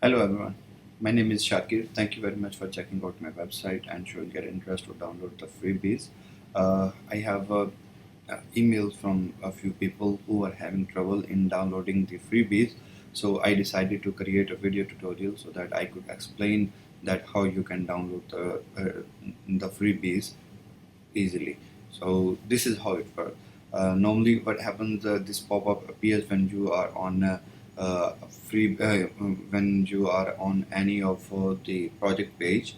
Hello everyone, my name is Shakir. Thank you very much for checking out my website and showing your interest to download the freebies. I have emails from a few people who are having trouble in downloading the freebies. So I decided to create a video tutorial so that I could explain that how you can download the freebies easily. So this is how it works. Normally what happens, this pop-up appears when you are on free when you are on any of the project page.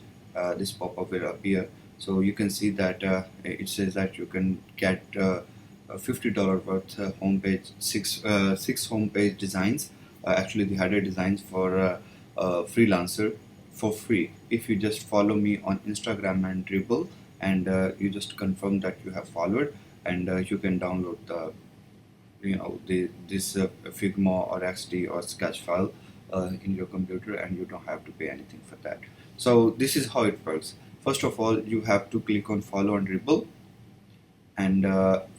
This pop-up will appear, so you can see that it says that you can get $50 worth homepage, six homepage designs, actually the header designs for freelancer for free if you just follow me on Instagram and Dribble, and you just confirm that you have followed, and you can download the this Figma or XD or Sketch file in your computer, and you don't have to pay anything for that. So this is how it works. First of all, you have to click on follow on Dribble, and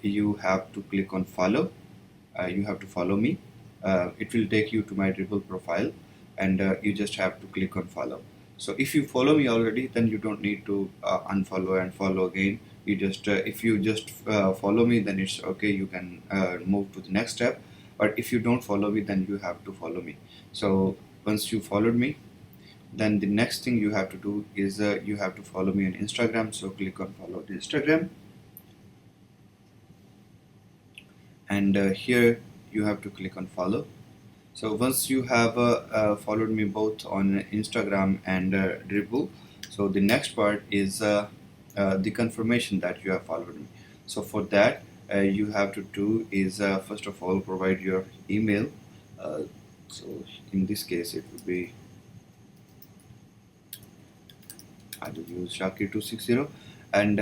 you have to click on follow. You have to follow me. It will take you to my Dribble profile, and you just have to click on follow. So if you follow me already, then you don't need to unfollow and follow again. You just if you just follow me, then it's okay, you can move to the next step. But if you don't follow me, then you have to follow me. So once you followed me, then the next thing you have to do is you have to follow me on Instagram. So click on follow the Instagram, and here you have to click on follow. So once you have followed me both on Instagram and Dribble, so the next part is the confirmation that you have followed me. So for that, you have to do is first of all provide your email. Uh, so in this case, it would be, I will use Shakir260, and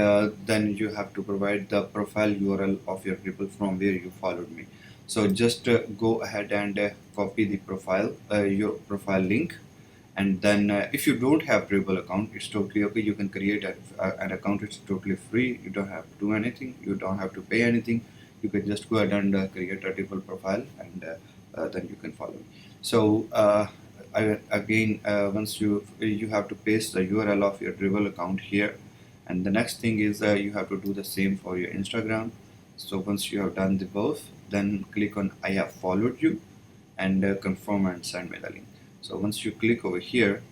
then you have to provide the profile URL of your Dribble from where you followed me. So just go ahead and copy the profile, your profile link, and then if you don't have Dribble account, it's totally okay. You can create an account. It's totally free. You don't have to do anything. You don't have to pay anything. You can just go ahead and create a Dribble profile, and then you can follow me. So again, once you have to paste the URL of your Dribble account here, and the next thing is you have to do the same for your Instagram. So once you have done the both, then click on I have followed you, and confirm and send me the link. So once you click over here,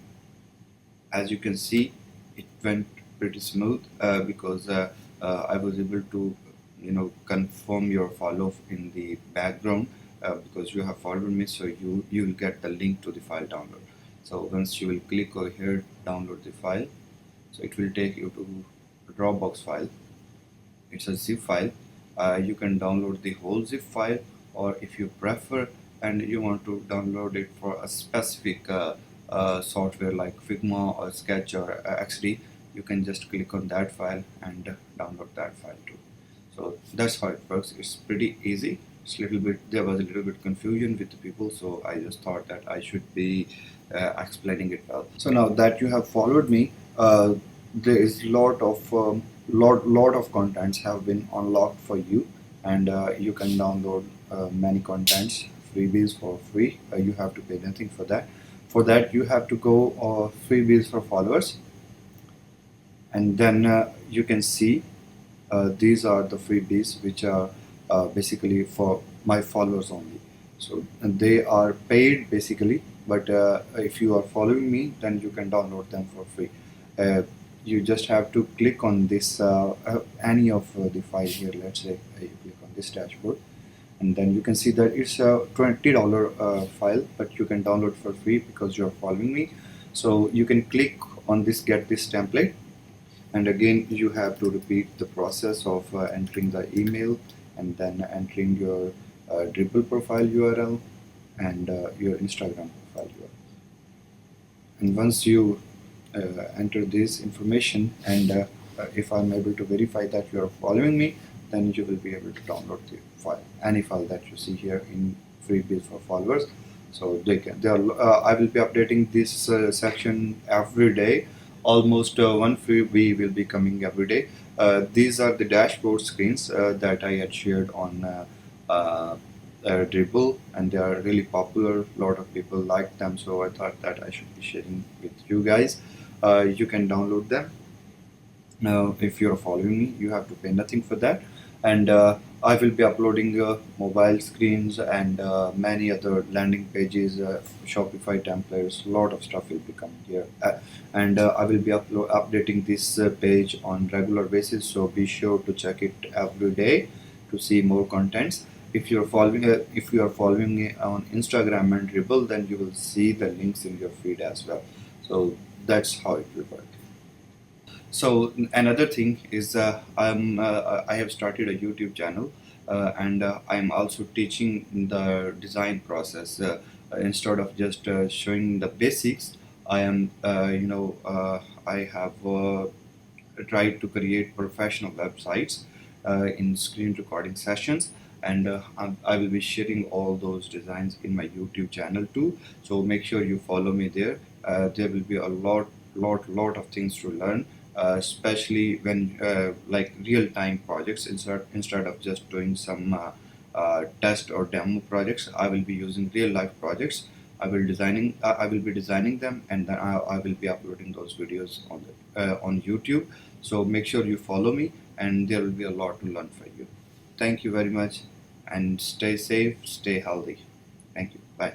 as you can see, it went pretty smooth because I was able to confirm your follow in the background because you have followed me. So you will get the link to the file download. So once you will click over here, download the file, so it will take you to Dropbox file. It's a zip file. You can download the whole zip file, or if you prefer and you want to download it for a specific software like Figma or Sketch or XD, you can just click on that file and download that file too. So that's how it works. It's pretty easy. It's little bit, there was a little bit confusion with the people, so I just thought that I should be explaining it well. So now that you have followed me, there is lot of contents have been unlocked for you, and you can download many contents freebies for free. You have to pay nothing for that. For that, you have to go freebies for followers, and then you can see these are the freebies which are basically for my followers only. So and they are paid basically, but if you are following me, then you can download them for free. You just have to click on this any of the file here. Let's say you click on this dashboard, and then you can see that it's a $20 file, but you can download for free because you're following me. So you can click on this get this template, and again you have to repeat the process of entering the email, and then entering your Dribble profile URL and your Instagram profile URL. And once you enter this information, and if I'm able to verify that you are following me, then you will be able to download the file, any file that you see here in freebies for followers. So I will be updating this section every day. Almost one freebie will be coming every day. These are the dashboard screens that I had shared on dribble, and they are really popular. A lot of people like them, so I thought that I should be sharing with you guys. You can download them. Now, if you're following me, you have to pay nothing for that. And I will be uploading mobile screens and many other landing pages, Shopify templates. A lot of stuff will be coming here, and I will be updating this page on regular basis. So be sure to check it every day to see more contents. If you are following me on Instagram and Dribble, then you will see the links in your feed as well. So that's how it will work. So another thing is I have started a YouTube channel, and I'm also teaching the design process. Instead of just showing the basics, I am I have tried to create professional websites in screen recording sessions, and I will be sharing all those designs in my YouTube channel too. So make sure you follow me there. There will be a lot of things to learn, especially when like real time projects. Instead of just doing some test or demo projects, I will be using real life projects. I will be designing them, and then I will be uploading those videos on YouTube. So make sure you follow me, and there will be a lot to learn for you. Thank you very much, and stay safe, stay healthy. Thank you. Bye.